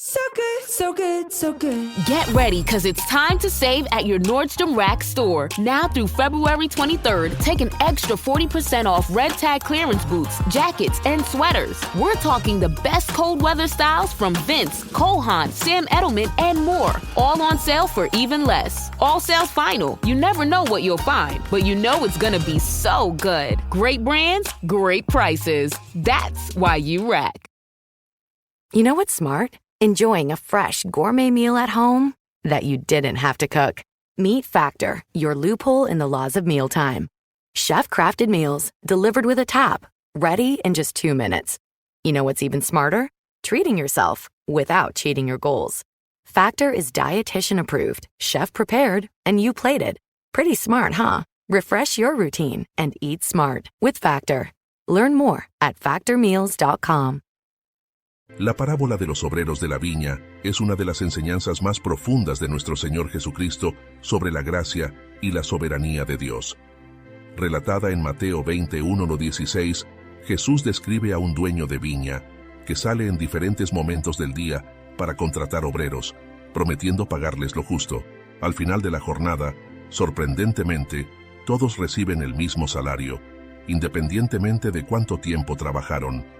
So good, so good, so good. Get ready, because it's time to save at your Nordstrom Rack store. Now through February 23rd, take an extra 40% off red tag clearance boots, jackets, and sweaters. We're talking the best cold weather styles from Vince, Cole Haan, Sam Edelman, and more. All on sale for even less. All sales final. You never know what you'll find, but you know it's gonna be so good. Great brands, great prices. That's why you rack. You know what's smart? Enjoying a fresh gourmet meal at home that you didn't have to cook. Meet Factor, your loophole in the laws of mealtime. Chef-crafted meals delivered with a tap, ready in just 2 minutes. You know what's even smarter? Treating yourself without cheating your goals. Factor is dietitian approved, chef prepared, and you plated. Pretty smart, huh? Refresh your routine and eat smart with Factor. Learn more at factormeals.com. La parábola de los obreros de la viña es una de las enseñanzas más profundas de nuestro Señor Jesucristo sobre la gracia y la soberanía de Dios. Relatada en Mateo 21:16, Jesús describe a un dueño de viña que sale en diferentes momentos del día para contratar obreros, prometiendo pagarles lo justo. Al final de la jornada, sorprendentemente, todos reciben el mismo salario, independientemente de cuánto tiempo trabajaron.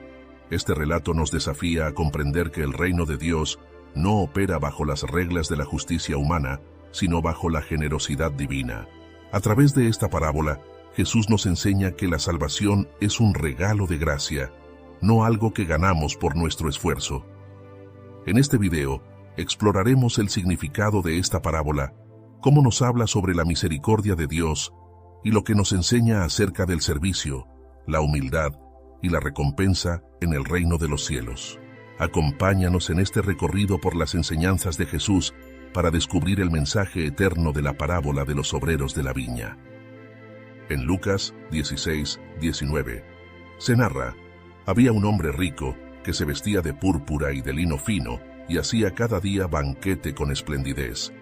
Este relato nos desafía a comprender que el reino de Dios no opera bajo las reglas de la justicia humana, sino bajo la generosidad divina. A través de esta parábola, Jesús nos enseña que la salvación es un regalo de gracia, no algo que ganamos por nuestro esfuerzo. En este video, exploraremos el significado de esta parábola, cómo nos habla sobre la misericordia de Dios y lo que nos enseña acerca del servicio, la humildad y la recompensa en el reino de los cielos. Acompáñanos en este recorrido por las enseñanzas de Jesús para descubrir el mensaje eterno de la parábola de los obreros de la viña. En Lucas 16:19 se narra: había un hombre rico que se vestía de púrpura y de lino fino y hacía cada día banquete con esplendidez.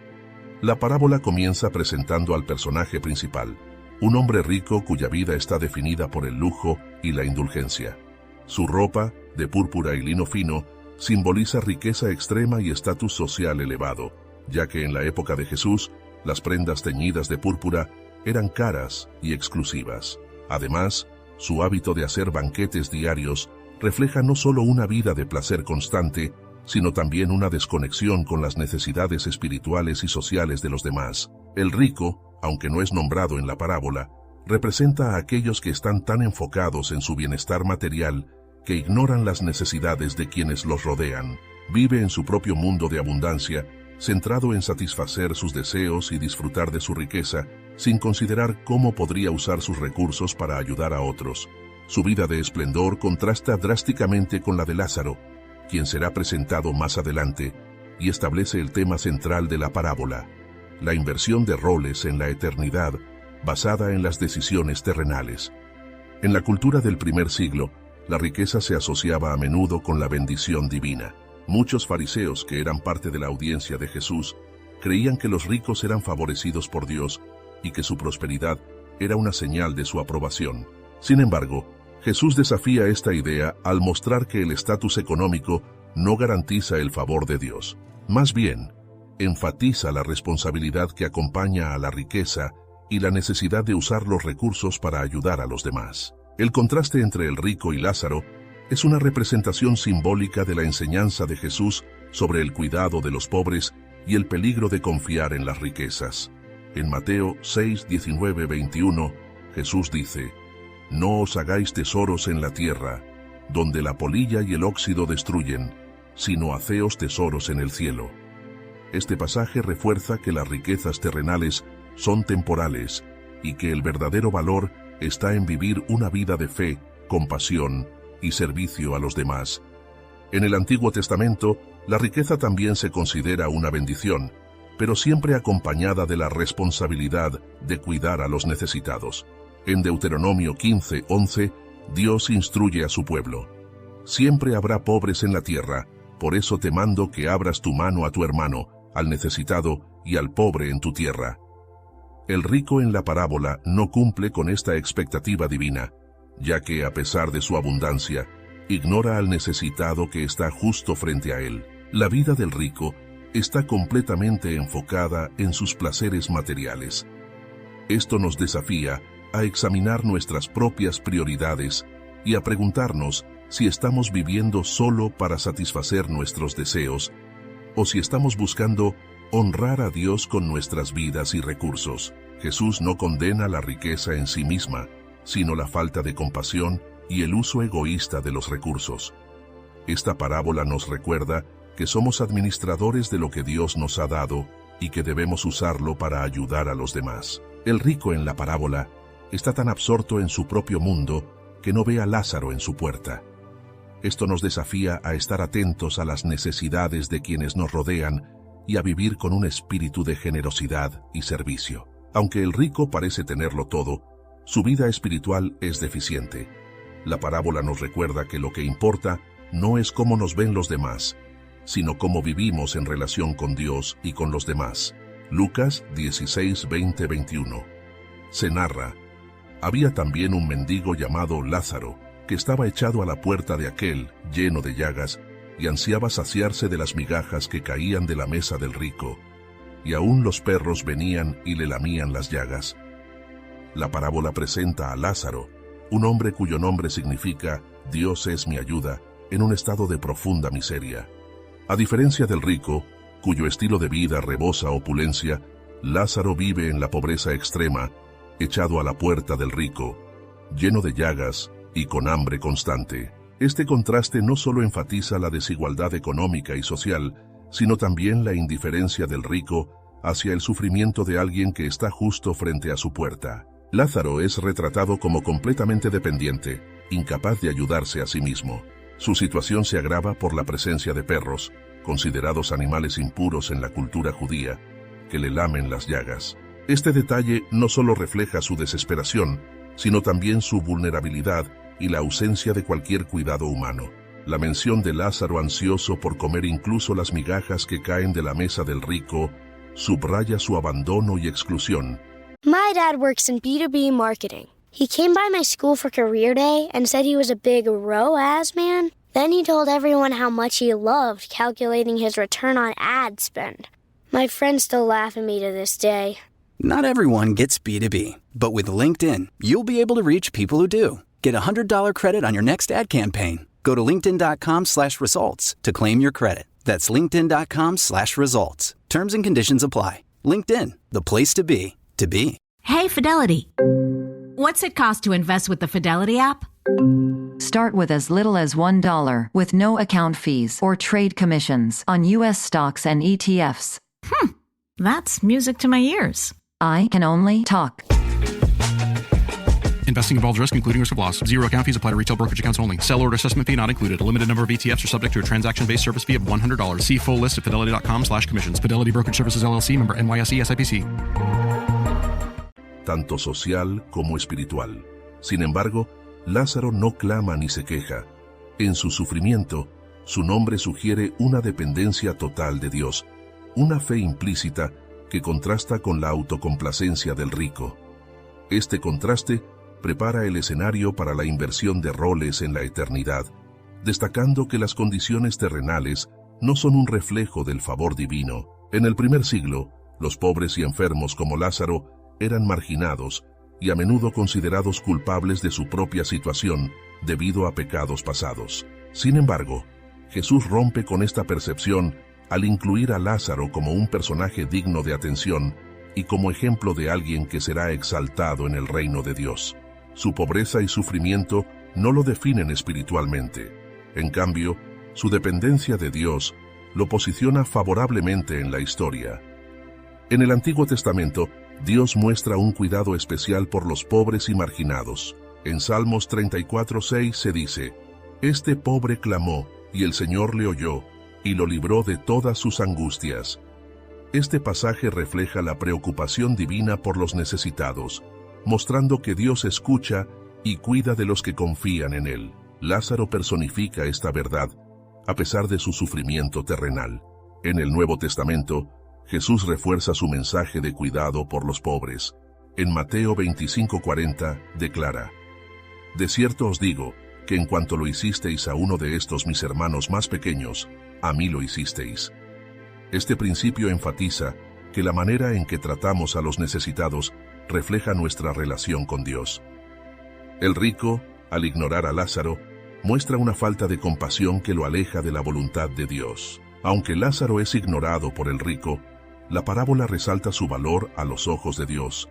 La parábola comienza presentando al personaje principal, un hombre rico cuya vida está definida por el lujo y la indulgencia. Su ropa, de púrpura y lino fino, simboliza riqueza extrema y estatus social elevado, ya que en la época de Jesús, las prendas teñidas de púrpura eran caras y exclusivas. Además, su hábito de hacer banquetes diarios refleja no solo una vida de placer constante, sino también una desconexión con las necesidades espirituales y sociales de los demás. El rico, aunque no es nombrado en la parábola, representa a aquellos que están tan enfocados en su bienestar material que ignoran las necesidades de quienes los rodean. Vive en su propio mundo de abundancia, centrado en satisfacer sus deseos y disfrutar de su riqueza, sin considerar cómo podría usar sus recursos para ayudar a otros. Su vida de esplendor contrasta drásticamente con la de Lázaro, quien será presentado más adelante, y establece el tema central de la parábola: la inversión de roles en la eternidad, basada en las decisiones terrenales. En la cultura del primer siglo, la riqueza se asociaba a menudo con la bendición divina. Muchos fariseos que eran parte de la audiencia de Jesús creían que los ricos eran favorecidos por Dios y que su prosperidad era una señal de su aprobación. Sin embargo, Jesús desafía esta idea al mostrar que el estatus económico no garantiza el favor de Dios. Más bien, enfatiza la responsabilidad que acompaña a la riqueza y la necesidad de usar los recursos para ayudar a los demás. El contraste entre el rico y Lázaro es una representación simbólica de la enseñanza de Jesús sobre el cuidado de los pobres y el peligro de confiar en las riquezas. En Mateo 6:19-21, Jesús dice: «No os hagáis tesoros en la tierra, donde la polilla y el óxido destruyen, sino haceos tesoros en el cielo». Este pasaje refuerza que las riquezas terrenales son temporales y que el verdadero valor está en vivir una vida de fe, compasión y servicio a los demás. En el Antiguo Testamento, la riqueza también se considera una bendición, pero siempre acompañada de la responsabilidad de cuidar a los necesitados. En Deuteronomio 15:11, Dios instruye a su pueblo: «Siempre habrá pobres en la tierra, por eso te mando que abras tu mano a tu hermano, al necesitado y al pobre en tu tierra». El rico en la parábola no cumple con esta expectativa divina, ya que, a pesar de su abundancia, ignora al necesitado que está justo frente a él. La vida del rico está completamente enfocada en sus placeres materiales. Esto nos desafía a examinar nuestras propias prioridades y a preguntarnos si estamos viviendo solo para satisfacer nuestros deseos o si estamos buscando honrar a Dios con nuestras vidas y recursos. Jesús no condena la riqueza en sí misma, sino la falta de compasión y el uso egoísta de los recursos. Esta parábola nos recuerda que somos administradores de lo que Dios nos ha dado y que debemos usarlo para ayudar a los demás. El rico en la parábola está tan absorto en su propio mundo que no ve a Lázaro en su puerta. Esto nos desafía a estar atentos a las necesidades de quienes nos rodean y a vivir con un espíritu de generosidad y servicio. Aunque el rico parece tenerlo todo, su vida espiritual es deficiente. La parábola nos recuerda que lo que importa no es cómo nos ven los demás, sino cómo vivimos en relación con Dios y con los demás. Lucas 16, 20, 21. Se narra: había también un mendigo llamado Lázaro, que estaba echado a la puerta de aquel, lleno de llagas, y ansiaba saciarse de las migajas que caían de la mesa del rico, y aún los perros venían y le lamían las llagas. La parábola presenta a Lázaro, un hombre cuyo nombre significa Dios es mi ayuda, en un estado de profunda miseria. A diferencia del rico, cuyo estilo de vida rebosa opulencia, Lázaro vive en la pobreza extrema, echado a la puerta del rico, lleno de llagas y con hambre constante. Este contraste no solo enfatiza la desigualdad económica y social, sino también la indiferencia del rico hacia el sufrimiento de alguien que está justo frente a su puerta. Lázaro es retratado como completamente dependiente, incapaz de ayudarse a sí mismo. Su situación se agrava por la presencia de perros, considerados animales impuros en la cultura judía, que le lamen las llagas. Este detalle no solo refleja su desesperación, sino también su vulnerabilidad y la ausencia de cualquier cuidado humano. La mención de Lázaro ansioso por comer incluso las migajas que caen de la mesa del rico subraya su abandono y exclusión. My dad works in B2B marketing. He came by my school for career day and said he was a big ROAS man. Then he told everyone how much he loved calculating his return on ad spend. My friends still laugh at me to this day. Not everyone gets B2B, but with LinkedIn, you'll be able to reach people who do. Get a $100 credit on your next ad campaign. Go to linkedin.com/results to claim your credit. That's linkedin.com/results. Terms and conditions apply. LinkedIn, the place to be, to be. Hey, Fidelity. What's it cost to invest with the Fidelity app? Start with as little as $1 with no account fees or trade commissions on U.S. stocks and ETFs. That's music to my ears. I can only talk. Investing involves risk, including risk of loss. Zero account fees apply to retail brokerage accounts only. Sell order assessment fee not included. A limited number of ETFs are subject to a transaction-based service fee of $100. See full list at fidelity.com/commissions. Fidelity Brokerage Services, LLC, member NYSE, SIPC. Tanto social como espiritual. Sin embargo, Lázaro no clama ni se queja. En su sufrimiento, su nombre sugiere una dependencia total de Dios, una fe implícita que contrasta con la autocomplacencia del rico. Este contraste prepara el escenario para la inversión de roles en la eternidad, destacando que las condiciones terrenales no son un reflejo del favor divino. En el primer siglo, los pobres y enfermos como Lázaro eran marginados y a menudo considerados culpables de su propia situación debido a pecados pasados. Sin embargo, Jesús rompe con esta percepción al incluir a Lázaro como un personaje digno de atención y como ejemplo de alguien que será exaltado en el reino de Dios. Su pobreza y sufrimiento no lo definen espiritualmente. En cambio, su dependencia de Dios lo posiciona favorablemente en la historia. En el Antiguo Testamento, Dios muestra un cuidado especial por los pobres y marginados. En Salmos 34:6 se dice: «Este pobre clamó, y el Señor le oyó, y lo libró de todas sus angustias». Este pasaje refleja la preocupación divina por los necesitados, mostrando que Dios escucha y cuida de los que confían en Él. Lázaro personifica esta verdad, a pesar de su sufrimiento terrenal. En el Nuevo Testamento, Jesús refuerza su mensaje de cuidado por los pobres. En Mateo 25:40 declara: «De cierto os digo, que en cuanto lo hicisteis a uno de estos mis hermanos más pequeños, a mí lo hicisteis. Este principio enfatiza que la manera en que tratamos a los necesitados refleja nuestra relación con Dios. El rico, al ignorar a Lázaro, muestra una falta de compasión que lo aleja de la voluntad de Dios. Aunque Lázaro es ignorado por el rico, la parábola resalta su valor a los ojos de Dios.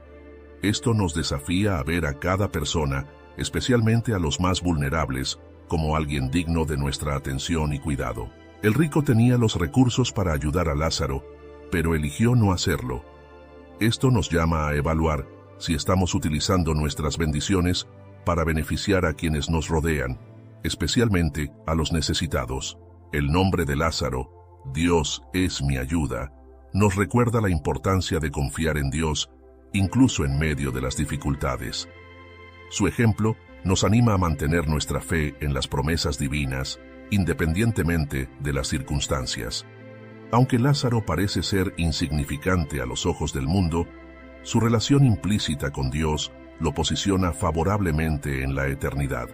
Esto nos desafía a ver a cada persona, especialmente a los más vulnerables, como alguien digno de nuestra atención y cuidado. El rico tenía los recursos para ayudar a Lázaro, pero eligió no hacerlo. Esto nos llama a evaluar si estamos utilizando nuestras bendiciones para beneficiar a quienes nos rodean, especialmente a los necesitados. El nombre de Lázaro, Dios es mi ayuda, nos recuerda la importancia de confiar en Dios, incluso en medio de las dificultades. Su ejemplo nos anima a mantener nuestra fe en las promesas divinas, independientemente de las circunstancias. Aunque Lázaro parece ser insignificante a los ojos del mundo, su relación implícita con Dios lo posiciona favorablemente en la eternidad.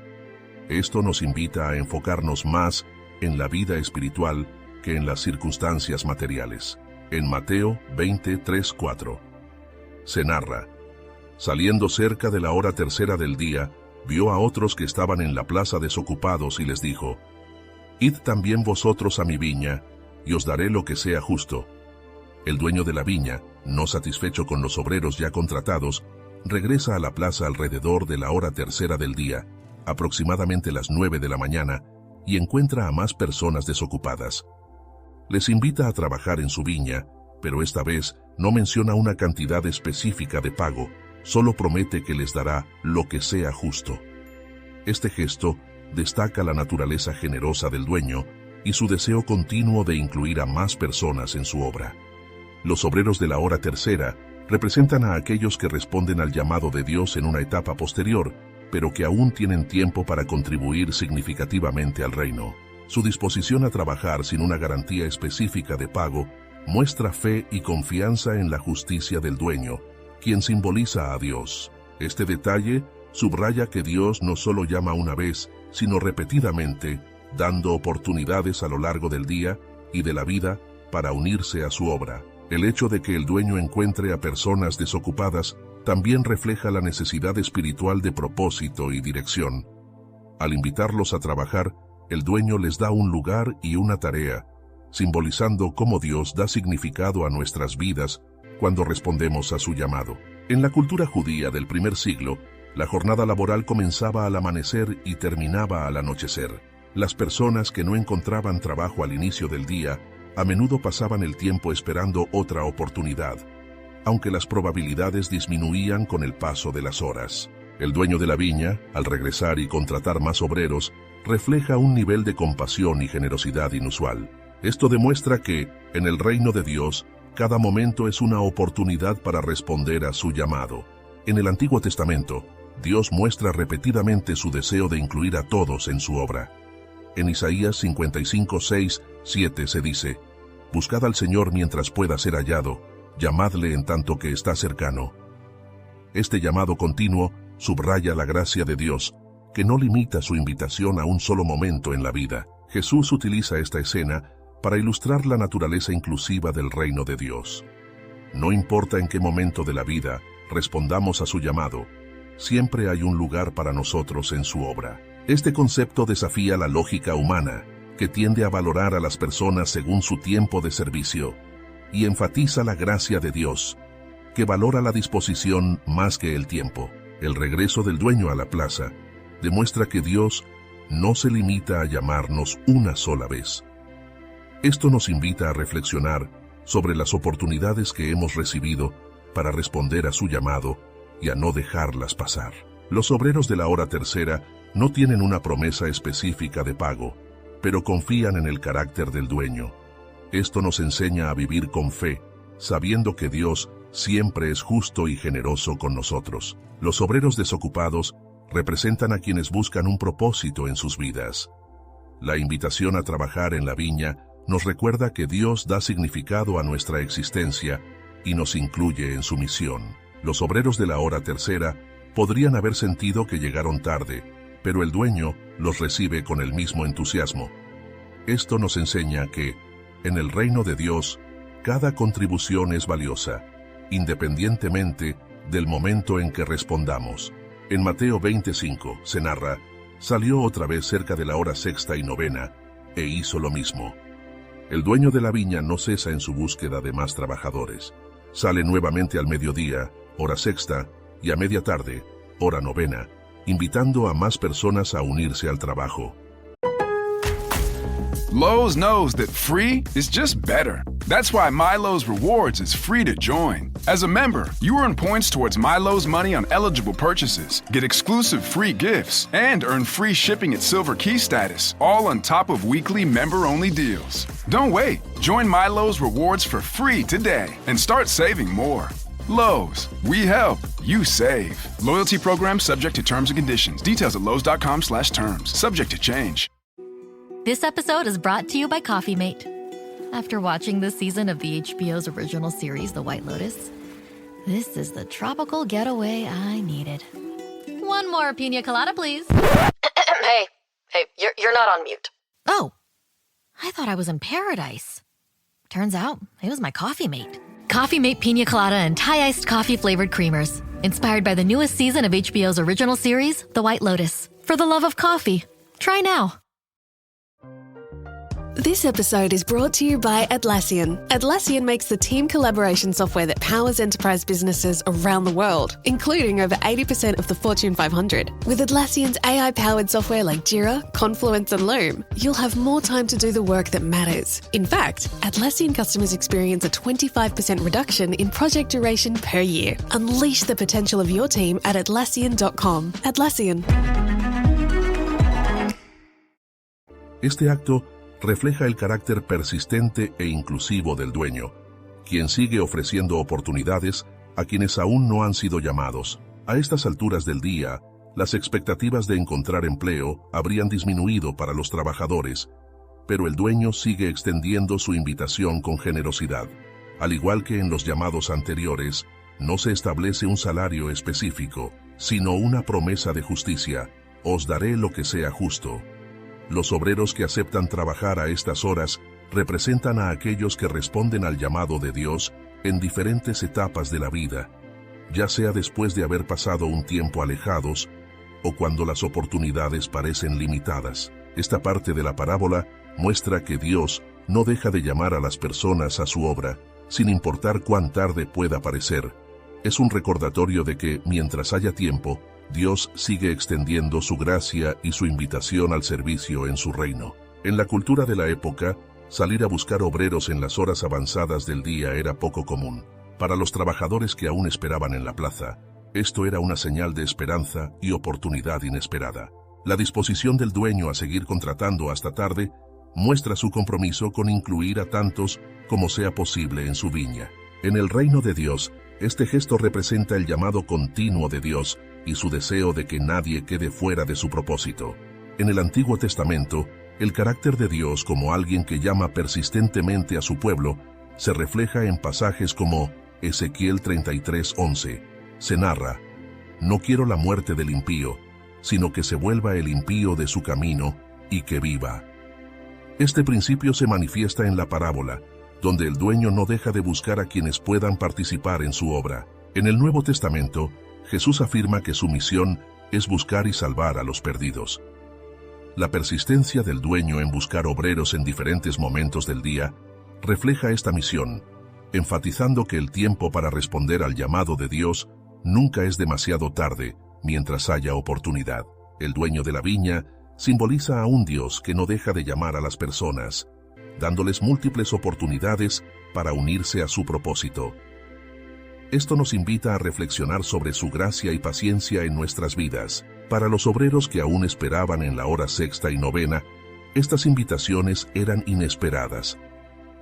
Esto nos invita a enfocarnos más en la vida espiritual que en las circunstancias materiales. En Mateo 20:3-4 se narra: saliendo cerca de la hora tercera del día, vio a otros que estaban en la plaza desocupados y les dijo: Id también vosotros a mi viña, y os daré lo que sea justo. El dueño de la viña, no satisfecho con los obreros ya contratados, regresa a la plaza alrededor de la hora tercera del día, aproximadamente las 9 de la mañana, y encuentra a más personas desocupadas. Les invita a trabajar en su viña, pero esta vez no menciona una cantidad específica de pago, solo promete que les dará lo que sea justo. Este gesto destaca la naturaleza generosa del dueño y su deseo continuo de incluir a más personas en su obra. Los obreros de la hora tercera representan a aquellos que responden al llamado de Dios en una etapa posterior, pero que aún tienen tiempo para contribuir significativamente al reino. Su disposición a trabajar sin una garantía específica de pago muestra fe y confianza en la justicia del dueño, quien simboliza a Dios. Este detalle subraya que Dios no solo llama una vez, sino repetidamente, dando oportunidades a lo largo del día y de la vida para unirse a su obra. El hecho de que el dueño encuentre a personas desocupadas también refleja la necesidad espiritual de propósito y dirección. Al invitarlos a trabajar, el dueño les da un lugar y una tarea, simbolizando cómo Dios da significado a nuestras vidas cuando respondemos a su llamado. En la cultura judía del primer siglo, la jornada laboral comenzaba al amanecer y terminaba al anochecer. Las personas que no encontraban trabajo al inicio del día a menudo pasaban el tiempo esperando otra oportunidad, aunque las probabilidades disminuían con el paso de las horas. El dueño de la viña, al regresar y contratar más obreros, refleja un nivel de compasión y generosidad inusual. Esto demuestra que, en el reino de Dios, cada momento es una oportunidad para responder a su llamado. En el Antiguo Testamento, Dios muestra repetidamente su deseo de incluir a todos en su obra. En Isaías 55:6-7 se dice: Buscad al Señor mientras pueda ser hallado, llamadle en tanto que está cercano. Este llamado continuo subraya la gracia de Dios, que no limita su invitación a un solo momento en la vida. Jesús utiliza esta escena para ilustrar la naturaleza inclusiva del reino de Dios. No importa en qué momento de la vida respondamos a su llamado, siempre hay un lugar para nosotros en su obra. Este concepto desafía la lógica humana, que tiende a valorar a las personas según su tiempo de servicio, y enfatiza la gracia de Dios, que valora la disposición más que el tiempo. El regreso del dueño a la plaza demuestra que Dios no se limita a llamarnos una sola vez. Esto nos invita a reflexionar sobre las oportunidades que hemos recibido para responder a su llamado y a no dejarlas pasar. Los obreros de la hora tercera no tienen una promesa específica de pago, pero confían en el carácter del dueño. Esto nos enseña a vivir con fe, sabiendo que Dios siempre es justo y generoso con nosotros. Los obreros desocupados representan a quienes buscan un propósito en sus vidas. La invitación a trabajar en la viña nos recuerda que Dios da significado a nuestra existencia y nos incluye en su misión. Los obreros de la hora tercera podrían haber sentido que llegaron tarde, pero el dueño los recibe con el mismo entusiasmo. Esto nos enseña que, en el reino de Dios, cada contribución es valiosa, independientemente del momento en que respondamos. En Mateo 25 se narra: salió otra vez cerca de la hora sexta y novena, e hizo lo mismo. El dueño de la viña no cesa en su búsqueda de más trabajadores. Sale nuevamente al mediodía, hora sexta, y a media tarde, hora novena, invitando a más personas a unirse al trabajo. Lowe's knows that free is just better. That's why MyLowe's Rewards is free to join. As a member, you earn points towards MyLowe's money on eligible purchases, get exclusive free gifts, and earn free shipping at Silver Key status, all on top of weekly member-only deals. Don't wait. Join MyLowe's Rewards for free today and start saving more. Lowe's, we help, you save. Loyalty program subject to terms and conditions. Details at lowes.com/terms. Subject to change. This episode is brought to you by Coffee Mate. After watching this season of the HBO's original series, The White Lotus, this is the tropical getaway I needed. One more pina colada, please. Hey, you're not on mute. Oh, I thought I was in paradise. Turns out, it was my Coffee Mate. Coffee Mate Pina Colada and Thai Iced Coffee Flavored Creamers. Inspired by the newest season of HBO's original series, The White Lotus. For the love of coffee. Try now. This episode is brought to you by Atlassian. Atlassian makes the team collaboration software that powers enterprise businesses around the world, including over 80% of the Fortune 500. With Atlassian's AI-powered software like Jira, Confluence, and Loom, you'll have more time to do the work that matters. In fact, Atlassian customers experience a 25% reduction in project duration per year. Unleash the potential of your team at Atlassian.com. Atlassian. Este acto refleja el carácter persistente e inclusivo del dueño, quien sigue ofreciendo oportunidades a quienes aún no han sido llamados. A estas alturas del día, las expectativas de encontrar empleo habrían disminuido para los trabajadores, pero el dueño sigue extendiendo su invitación con generosidad. Al igual que en los llamados anteriores, no se establece un salario específico, sino una promesa de justicia: os daré lo que sea justo. Los obreros que aceptan trabajar a estas horas representan a aquellos que responden al llamado de Dios en diferentes etapas de la vida, ya sea después de haber pasado un tiempo alejados o cuando las oportunidades parecen limitadas. Esta parte de la parábola muestra que Dios no deja de llamar a las personas a su obra, sin importar cuán tarde pueda parecer. Es un recordatorio de que, mientras haya tiempo, Dios sigue extendiendo su gracia y su invitación al servicio en su reino. En la cultura de la época, salir a buscar obreros en las horas avanzadas del día era poco común. Para los trabajadores que aún esperaban en la plaza, esto era una señal de esperanza y oportunidad inesperada. La disposición del dueño a seguir contratando hasta tarde muestra su compromiso con incluir a tantos como sea posible en su viña. En el reino de Dios, este gesto representa el llamado continuo de Dios y su deseo de que nadie quede fuera de su propósito. En el Antiguo Testamento, el carácter de Dios como alguien que llama persistentemente a su pueblo se refleja en pasajes como Ezequiel 33:11. Se narra: no quiero la muerte del impío, sino que se vuelva el impío de su camino y que viva. Este principio se manifiesta en la parábola, donde el dueño no deja de buscar a quienes puedan participar en su obra. En el Nuevo Testamento, Jesús afirma que su misión es buscar y salvar a los perdidos. La persistencia del dueño en buscar obreros en diferentes momentos del día refleja esta misión, enfatizando que el tiempo para responder al llamado de Dios nunca es demasiado tarde mientras haya oportunidad. El dueño de la viña simboliza a un Dios que no deja de llamar a las personas, dándoles múltiples oportunidades para unirse a su propósito. Esto nos invita a reflexionar sobre su gracia y paciencia en nuestras vidas. Para los obreros que aún esperaban en la hora sexta y novena, estas invitaciones eran inesperadas.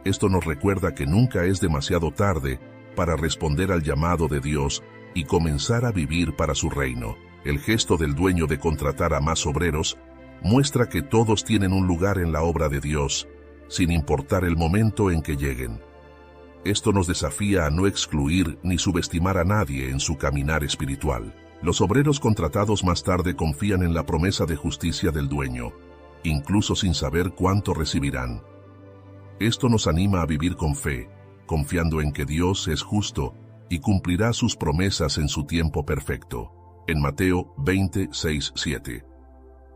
Esto nos recuerda que nunca es demasiado tarde para responder al llamado de Dios y comenzar a vivir para su reino. El gesto del dueño de contratar a más obreros muestra que todos tienen un lugar en la obra de Dios, sin importar el momento en que lleguen. Esto nos desafía a no excluir ni subestimar a nadie en su caminar espiritual. Los obreros contratados más tarde confían en la promesa de justicia del dueño, incluso sin saber cuánto recibirán. Esto nos anima a vivir con fe, confiando en que Dios es justo y cumplirá sus promesas en su tiempo perfecto. En Mateo 20:6-7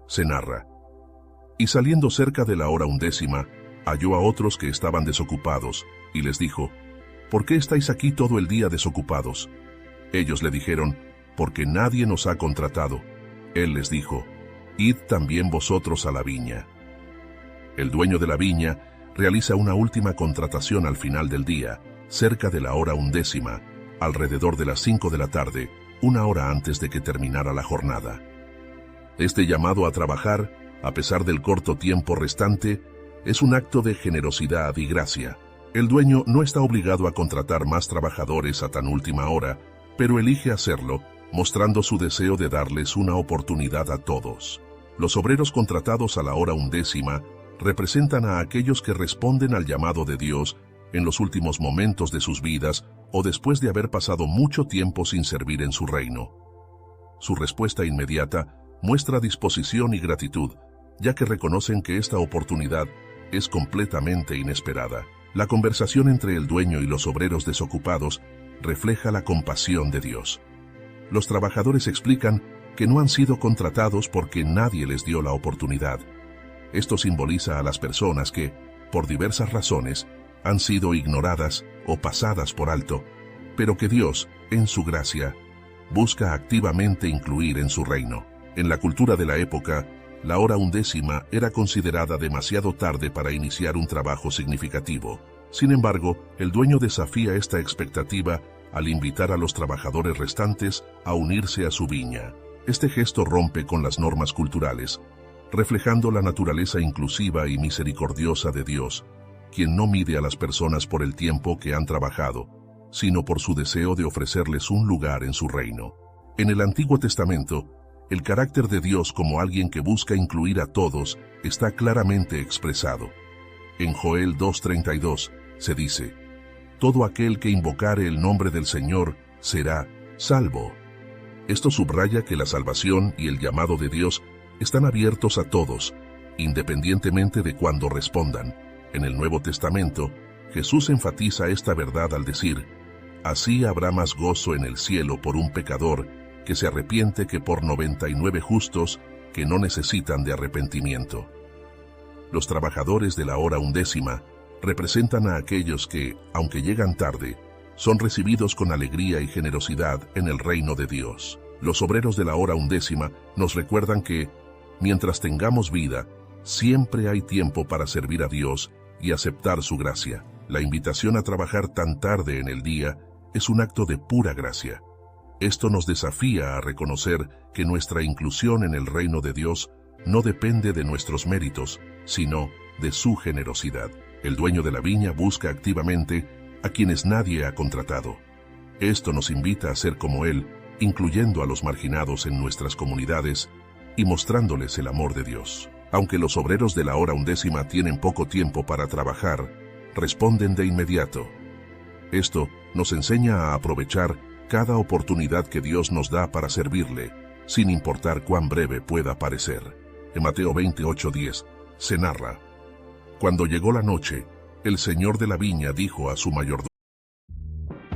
se narra: Y saliendo cerca de la hora 11, halló a otros que estaban desocupados, y les dijo: ¿Por qué estáis aquí todo el día desocupados? Ellos le dijeron: Porque nadie nos ha contratado. Él les dijo: Id también vosotros a la viña. El dueño de la viña realiza una última contratación al final del día, cerca de la hora 11, alrededor de las 5 de la tarde, una hora antes de que terminara la jornada. Este llamado a trabajar, a pesar del corto tiempo restante, es un acto de generosidad y gracia. El dueño no está obligado a contratar más trabajadores a tan última hora, pero elige hacerlo, mostrando su deseo de darles una oportunidad a todos. Los obreros contratados a la hora 11 representan a aquellos que responden al llamado de Dios en los últimos momentos de sus vidas o después de haber pasado mucho tiempo sin servir en su reino. Su respuesta inmediata muestra disposición y gratitud, ya que reconocen que esta oportunidad es completamente inesperada. La conversación entre el dueño y los obreros desocupados refleja la compasión de Dios. Los trabajadores explican que no han sido contratados porque nadie les dio la oportunidad. Esto simboliza a las personas que, por diversas razones, han sido ignoradas o pasadas por alto, pero que Dios, en su gracia, busca activamente incluir en su reino. En la cultura de la época, la hora 11 era considerada demasiado tarde para iniciar un trabajo significativo. Sin embargo, el dueño desafía esta expectativa al invitar a los trabajadores restantes a unirse a su viña. Este gesto rompe con las normas culturales, reflejando la naturaleza inclusiva y misericordiosa de Dios, quien no mide a las personas por el tiempo que han trabajado, sino por su deseo de ofrecerles un lugar en su reino. En el Antiguo Testamento, el carácter de Dios como alguien que busca incluir a todos está claramente expresado. En Joel 2:32 se dice: Todo aquel que invocare el nombre del Señor será salvo. Esto subraya que la salvación y el llamado de Dios están abiertos a todos, independientemente de cuándo respondan. En el Nuevo Testamento, Jesús enfatiza esta verdad al decir: Así habrá más gozo en el cielo por un pecador que se arrepiente que por 99 justos que no necesitan de arrepentimiento. Los trabajadores de la hora 11 representan a aquellos que, aunque llegan tarde, son recibidos con alegría y generosidad en el reino de Dios. Los obreros de la hora 11 nos recuerdan que, mientras tengamos vida, siempre hay tiempo para servir a Dios y aceptar su gracia. La invitación a trabajar tan tarde en el día es un acto de pura gracia. Esto nos desafía a reconocer que nuestra inclusión en el reino de Dios no depende de nuestros méritos, sino de su generosidad. El dueño de la viña busca activamente a quienes nadie ha contratado. Esto nos invita a ser como Él, incluyendo a los marginados en nuestras comunidades y mostrándoles el amor de Dios. Aunque los obreros de la hora 11 tienen poco tiempo para trabajar, responden de inmediato. Esto nos enseña a aprovechar cada oportunidad que Dios nos da para servirle, sin importar cuán breve pueda parecer. En Mateo 28:10 se narra: Cuando llegó la noche, el señor de la viña dijo a su mayordomo: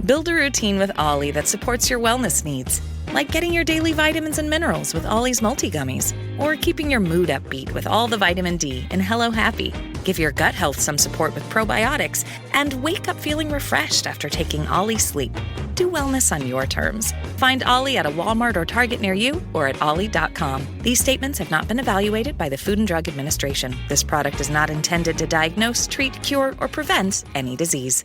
Build a routine with Ollie that supports your wellness needs, like getting your daily vitamins and minerals with Ollie's multi-gummies, or keeping your mood upbeat with all the vitamin D in Hello Happy. Give your gut health some support with probiotics, and wake up feeling refreshed after taking Ollie Sleep. Do wellness on your terms. Find Ollie at a Walmart or Target near you or at ollie.com. These statements have not been evaluated by the Food and Drug Administration. This product is not intended to diagnose, treat, cure, or prevent any disease.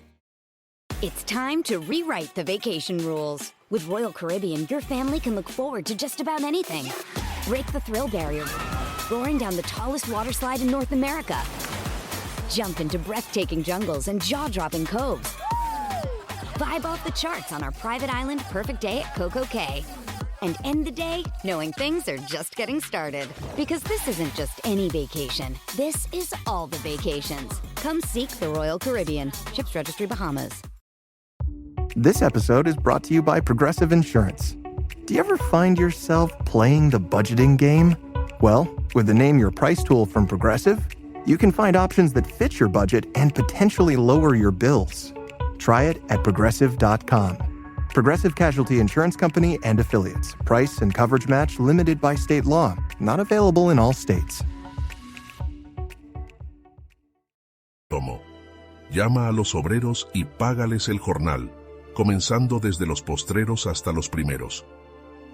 It's time to rewrite the vacation rules. With Royal Caribbean, your family can look forward to just about anything. Break the thrill barrier, roaring down the tallest water slide in North America. Jump into breathtaking jungles and jaw-dropping coves. Vibe off the charts on our private island Perfect Day at Coco Cay. And end the day knowing things are just getting started. Because this isn't just any vacation. This is all the vacations. Come seek the Royal Caribbean. Ships Registry, Bahamas. This episode is brought to you by Progressive Insurance. Do you ever find yourself playing the budgeting game? Well, with the Name Your Price tool from Progressive, you can find options that fit your budget and potentially lower your bills. Try it at Progressive.com. Progressive Casualty Insurance Company and Affiliates. Price and coverage match limited by state law. Not available in all states. Tomo. Llama a los obreros y págales el jornal, comenzando desde los postreros hasta los primeros.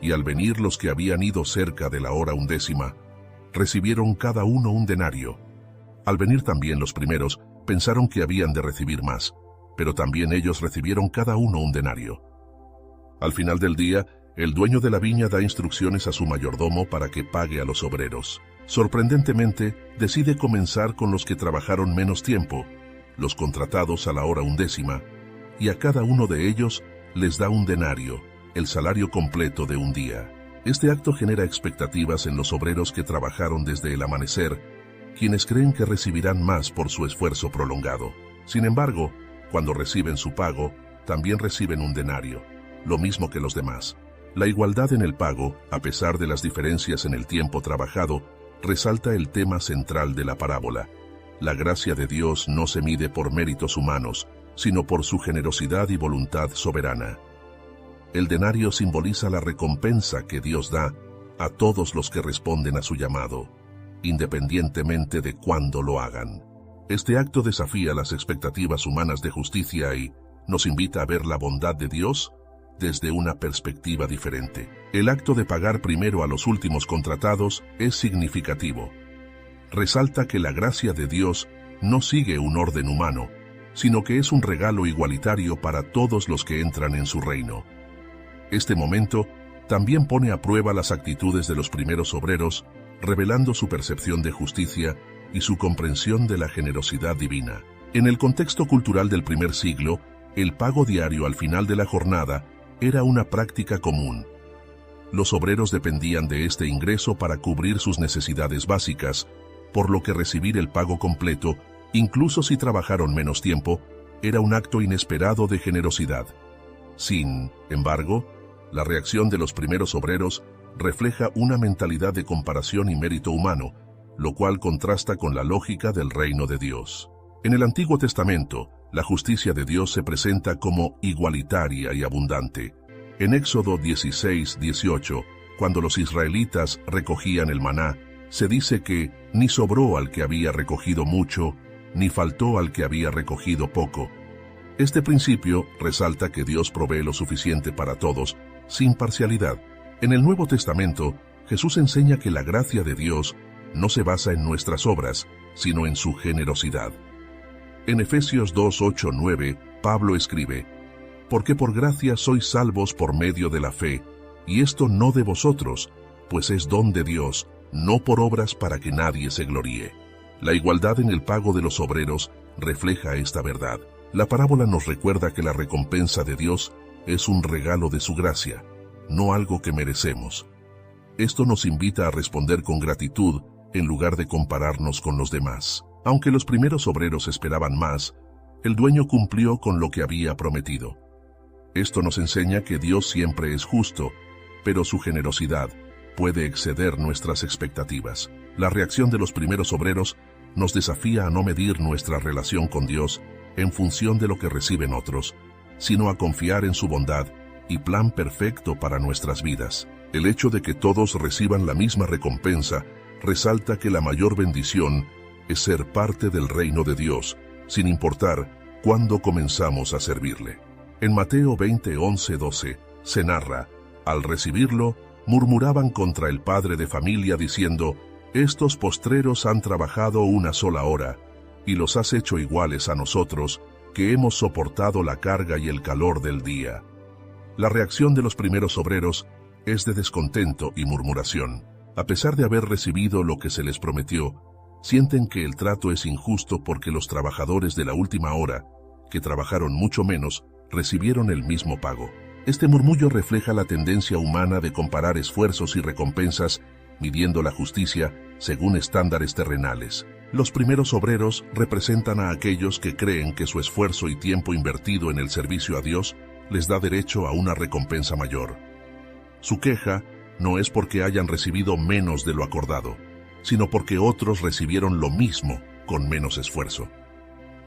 Y al venir los que habían ido cerca de la hora 11, recibieron cada uno un denario. Al venir también los primeros, pensaron que habían de recibir más, pero también ellos recibieron cada uno un denario. Al final del día, el dueño de la viña da instrucciones a su mayordomo para que pague a los obreros. Sorprendentemente, decide comenzar con los que trabajaron menos tiempo, los contratados a la hora 11, y a cada uno de ellos les da un denario, el salario completo de un día. Este acto genera expectativas en los obreros que trabajaron desde el amanecer, quienes creen que recibirán más por su esfuerzo prolongado. Sin embargo, cuando reciben su pago, también reciben un denario, lo mismo que los demás. La igualdad en el pago, a pesar de las diferencias en el tiempo trabajado, resalta el tema central de la parábola. La gracia de Dios no se mide por méritos humanos, sino por su generosidad y voluntad soberana. El denario simboliza la recompensa que Dios da a todos los que responden a su llamado, independientemente de cuándo lo hagan. Este acto desafía las expectativas humanas de justicia y nos invita a ver la bondad de Dios desde una perspectiva diferente. El acto de pagar primero a los últimos contratados es significativo. Resalta que la gracia de Dios no sigue un orden humano, sino que es un regalo igualitario para todos los que entran en su reino. Este momento también pone a prueba las actitudes de los primeros obreros, revelando su percepción de justicia y su comprensión de la generosidad divina. En el contexto cultural del primer siglo, el pago diario al final de la jornada era una práctica común. Los obreros dependían de este ingreso para cubrir sus necesidades básicas, por lo que recibir el pago completo, incluso si trabajaron menos tiempo, era un acto inesperado de generosidad. Sin embargo, la reacción de los primeros obreros refleja una mentalidad de comparación y mérito humano, lo cual contrasta con la lógica del reino de Dios. En el Antiguo Testamento, la justicia de Dios se presenta como igualitaria y abundante. En Éxodo 16:18, cuando los israelitas recogían el maná, se dice que ni sobró al que había recogido mucho, ni faltó al que había recogido poco. Este principio resalta que Dios provee lo suficiente para todos, sin parcialidad. En el Nuevo Testamento, Jesús enseña que la gracia de Dios no se basa en nuestras obras, sino en su generosidad. En Efesios 2:8-9, Pablo escribe: «Porque por gracia sois salvos por medio de la fe, y esto no de vosotros, pues es don de Dios, no por obras para que nadie se gloríe». La igualdad en el pago de los obreros refleja esta verdad. La parábola nos recuerda que la recompensa de Dios es un regalo de su gracia, no algo que merecemos. Esto nos invita a responder con gratitud en lugar de compararnos con los demás. Aunque los primeros obreros esperaban más, el dueño cumplió con lo que había prometido. Esto nos enseña que Dios siempre es justo, pero su generosidad puede exceder nuestras expectativas. La reacción de los primeros obreros nos desafía a no medir nuestra relación con Dios en función de lo que reciben otros, sino a confiar en su bondad y plan perfecto para nuestras vidas. El hecho de que todos reciban la misma recompensa resalta que la mayor bendición es ser parte del reino de Dios, sin importar cuándo comenzamos a servirle. En Mateo 20:11-12 se narra: «Al recibirlo, murmuraban contra el padre de familia diciendo: estos postreros han trabajado una sola hora, y los has hecho iguales a nosotros, que hemos soportado la carga y el calor del día». La reacción de los primeros obreros es de descontento y murmuración. A pesar de haber recibido lo que se les prometió, sienten que el trato es injusto porque los trabajadores de la última hora, que trabajaron mucho menos, recibieron el mismo pago. Este murmullo refleja la tendencia humana de comparar esfuerzos y recompensas, midiendo la justicia según estándares terrenales. Los primeros obreros representan a aquellos que creen que su esfuerzo y tiempo invertido en el servicio a Dios les da derecho a una recompensa mayor. Su queja no es porque hayan recibido menos de lo acordado, sino porque otros recibieron lo mismo con menos esfuerzo.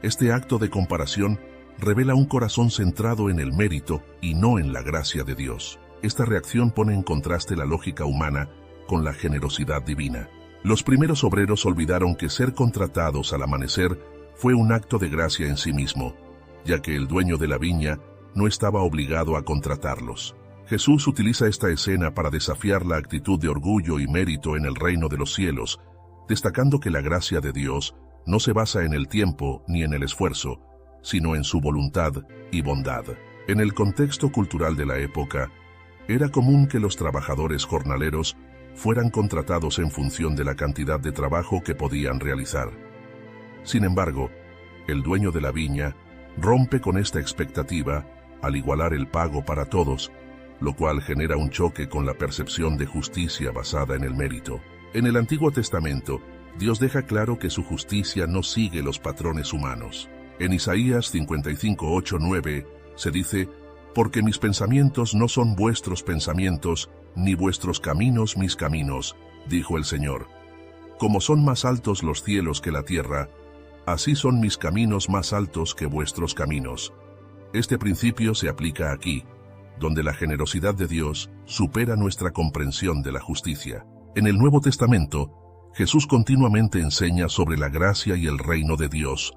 Este acto de comparación revela un corazón centrado en el mérito y no en la gracia de Dios. Esta reacción pone en contraste la lógica humana con la generosidad divina. Los primeros obreros olvidaron que ser contratados al amanecer fue un acto de gracia en sí mismo, ya que el dueño de la viña no estaba obligado a contratarlos. Jesús utiliza esta escena para desafiar la actitud de orgullo y mérito en el reino de los cielos, destacando que la gracia de Dios no se basa en el tiempo ni en el esfuerzo, sino en su voluntad y bondad. En el contexto cultural de la época, era común que los trabajadores jornaleros fueran contratados en función de la cantidad de trabajo que podían realizar. Sin embargo, el dueño de la viña rompe con esta expectativa al igualar el pago para todos, lo cual genera un choque con la percepción de justicia basada en el mérito. En el Antiguo Testamento, Dios deja claro que su justicia no sigue los patrones humanos. En Isaías 55:8-9 se dice: «Porque mis pensamientos no son vuestros pensamientos, ni vuestros caminos mis caminos, dijo el Señor. Como son más altos los cielos que la tierra, así son mis caminos más altos que vuestros caminos». Este principio se aplica aquí, donde la generosidad de Dios supera nuestra comprensión de la justicia. En el Nuevo Testamento, Jesús continuamente enseña sobre la gracia y el reino de Dios.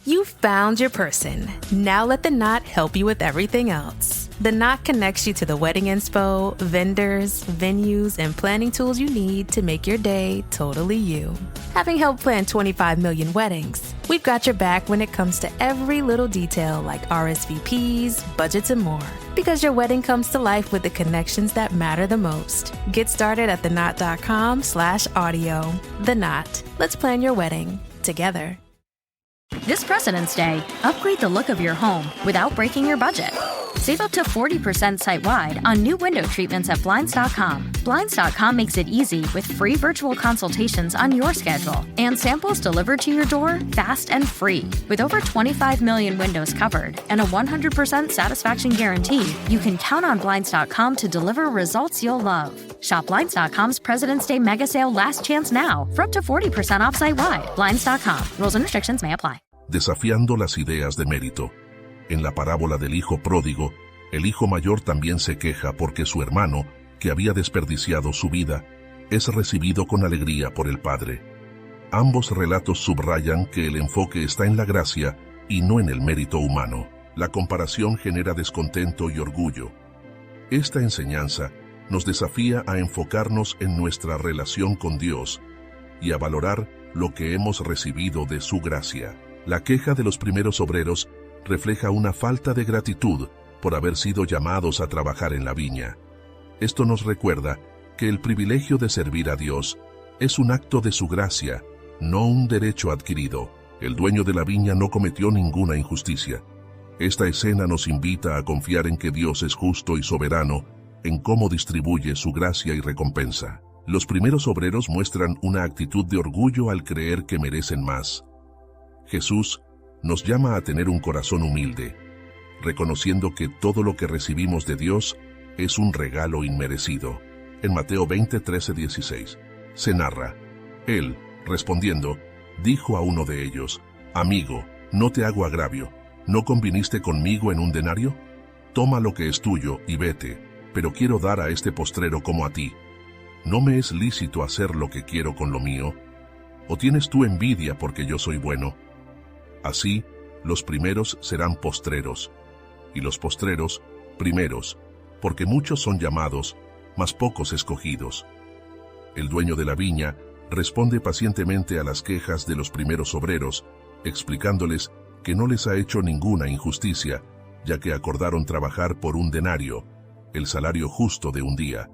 You've found your person. Now let the Knot help you with everything else. The Knot connects you to the wedding inspo, vendors, venues, and planning tools you need to make your day totally you. Having helped plan 25 million weddings, we've got your back when it comes to every little detail like RSVPs, budgets, and more. Because your wedding comes to life with the connections that matter the most. Get started at theknot.com/audio. The Knot. Let's plan your wedding together. This President's Day, upgrade the look of your home without breaking your budget. Save up to 40% site-wide on new window treatments at Blinds.com. Blinds.com makes it easy with free virtual consultations on your schedule and samples delivered to your door fast and free. With over 25 million windows covered and a 100% satisfaction guarantee, you can count on Blinds.com to deliver results you'll love. Shop Blinds.com's President's Day mega sale last chance now for up to 40% off site-wide. Blinds.com. Rules and restrictions may apply. Desafiando las ideas de mérito. En la parábola del hijo pródigo, el hijo mayor también se queja porque su hermano, que había desperdiciado su vida, es recibido con alegría por el padre. Ambos relatos subrayan que el enfoque está en la gracia y no en el mérito humano. La comparación genera descontento y orgullo. Esta enseñanza nos desafía a enfocarnos en nuestra relación con Dios y a valorar lo que hemos recibido de su gracia. La queja de los primeros obreros refleja una falta de gratitud por haber sido llamados a trabajar en la viña. Esto nos recuerda que el privilegio de servir a Dios es un acto de su gracia, no un derecho adquirido. El dueño de la viña no cometió ninguna injusticia. Esta escena nos invita a confiar en que Dios es justo y soberano en cómo distribuye su gracia y recompensa. Los primeros obreros muestran una actitud de orgullo al creer que merecen más. Jesús nos llama a tener un corazón humilde, reconociendo que todo lo que recibimos de Dios es un regalo inmerecido. En Mateo 20:13-16 se narra: Él, respondiendo, dijo a uno de ellos: Amigo, no te hago agravio, ¿no conviniste conmigo en un denario? Toma lo que es tuyo y vete, pero quiero dar a este postrero como a ti. ¿No me es lícito hacer lo que quiero con lo mío? ¿O tienes tú envidia porque yo soy bueno? Así, los primeros serán postreros, y los postreros primeros, porque muchos son llamados, mas pocos escogidos. El dueño de la viña responde pacientemente a las quejas de los primeros obreros, explicándoles que no les ha hecho ninguna injusticia, ya que acordaron trabajar por un denario, el salario justo de un día.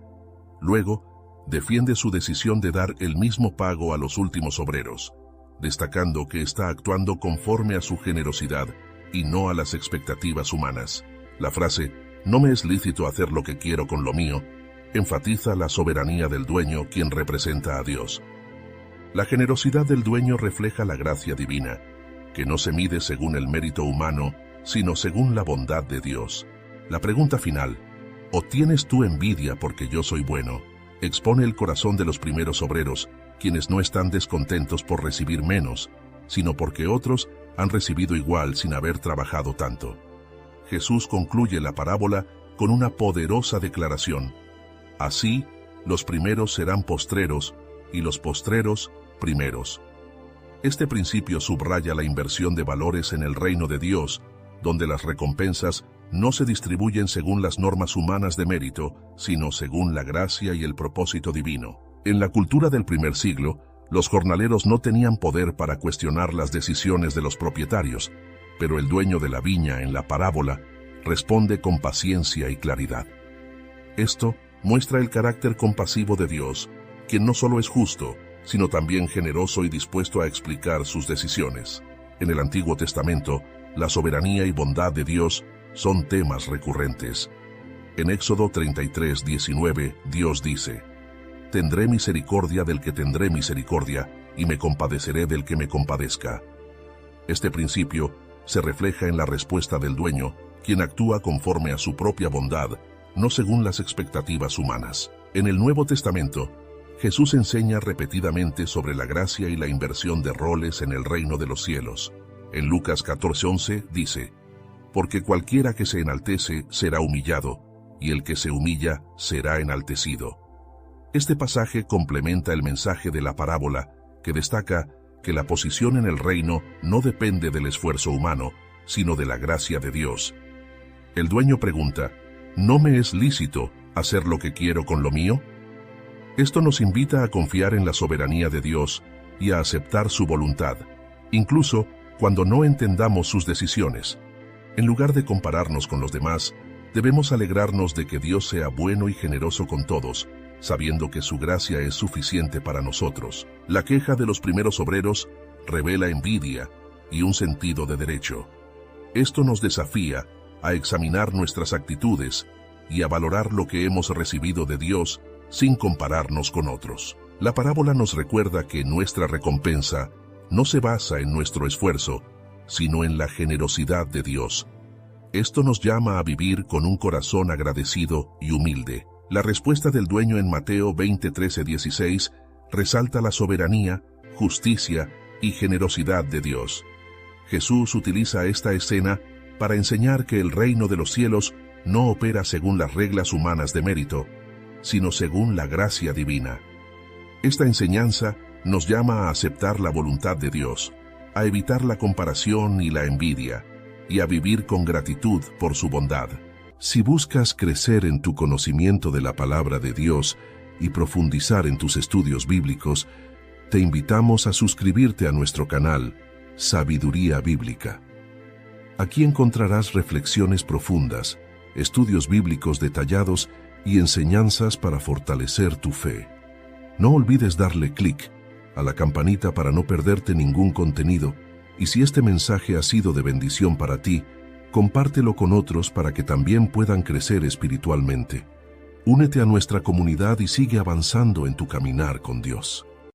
Luego, defiende su decisión de dar el mismo pago a los últimos obreros, destacando que está actuando conforme a su generosidad y no a las expectativas humanas. La frase, no me es lícito hacer lo que quiero con lo mío, enfatiza la soberanía del dueño, quien representa a Dios. La generosidad del dueño refleja la gracia divina, que no se mide según el mérito humano, sino según la bondad de Dios. La pregunta final, ¿O tienes tú envidia porque yo soy bueno? Expone el corazón de los primeros obreros, quienes no están descontentos por recibir menos, sino porque otros han recibido igual sin haber trabajado tanto. Jesús concluye la parábola con una poderosa declaración. Así, los primeros serán postreros y los postreros primeros. Este principio subraya la inversión de valores en el reino de Dios, donde las recompensas no se distribuyen según las normas humanas de mérito, sino según la gracia y el propósito divino. En la cultura del primer siglo, los jornaleros no tenían poder para cuestionar las decisiones de los propietarios, pero el dueño de la viña en la parábola responde con paciencia y claridad. Esto muestra el carácter compasivo de Dios, quien no solo es justo, sino también generoso y dispuesto a explicar sus decisiones. En el Antiguo Testamento, la soberanía y bondad de Dios son temas recurrentes. En Éxodo 33:19, Dios dice: «Tendré misericordia del que tendré misericordia, y me compadeceré del que me compadezca». Este principio se refleja en la respuesta del dueño, quien actúa conforme a su propia bondad, no según las expectativas humanas. En el Nuevo Testamento, Jesús enseña repetidamente sobre la gracia y la inversión de roles en el reino de los cielos. En Lucas 14:11 dice: «Porque cualquiera que se enaltece será humillado, y el que se humilla será enaltecido». Este pasaje complementa el mensaje de la parábola, que destaca que la posición en el reino no depende del esfuerzo humano, sino de la gracia de Dios. El dueño pregunta: ¿no me es lícito hacer lo que quiero con lo mío? Esto nos invita a confiar en la soberanía de Dios y a aceptar su voluntad, incluso cuando no entendamos sus decisiones. En lugar de compararnos con los demás, debemos alegrarnos de que Dios sea bueno y generoso con todos, sabiendo que su gracia es suficiente para nosotros. La queja de los primeros obreros revela envidia y un sentido de derecho. Esto nos desafía a examinar nuestras actitudes y a valorar lo que hemos recibido de Dios sin compararnos con otros. La parábola nos recuerda que nuestra recompensa no se basa en nuestro esfuerzo, sino en la generosidad de Dios. Esto nos llama a vivir con un corazón agradecido y humilde. La respuesta del dueño en Mateo 20:13-16 resalta la soberanía, justicia y generosidad de Dios. Jesús utiliza esta escena para enseñar que el reino de los cielos no opera según las reglas humanas de mérito, sino según la gracia divina. Esta enseñanza nos llama a aceptar la voluntad de Dios, a evitar la comparación y la envidia, y a vivir con gratitud por su bondad. Si buscas crecer en tu conocimiento de la palabra de Dios y profundizar en tus estudios bíblicos, te invitamos a suscribirte a nuestro canal Sabiduría Bíblica. Aquí encontrarás reflexiones profundas, estudios bíblicos detallados y enseñanzas para fortalecer tu fe. No olvides darle clic a la campanita para no perderte ningún contenido, y si este mensaje ha sido de bendición para ti, compártelo con otros para que también puedan crecer espiritualmente. Únete a nuestra comunidad y sigue avanzando en tu caminar con Dios.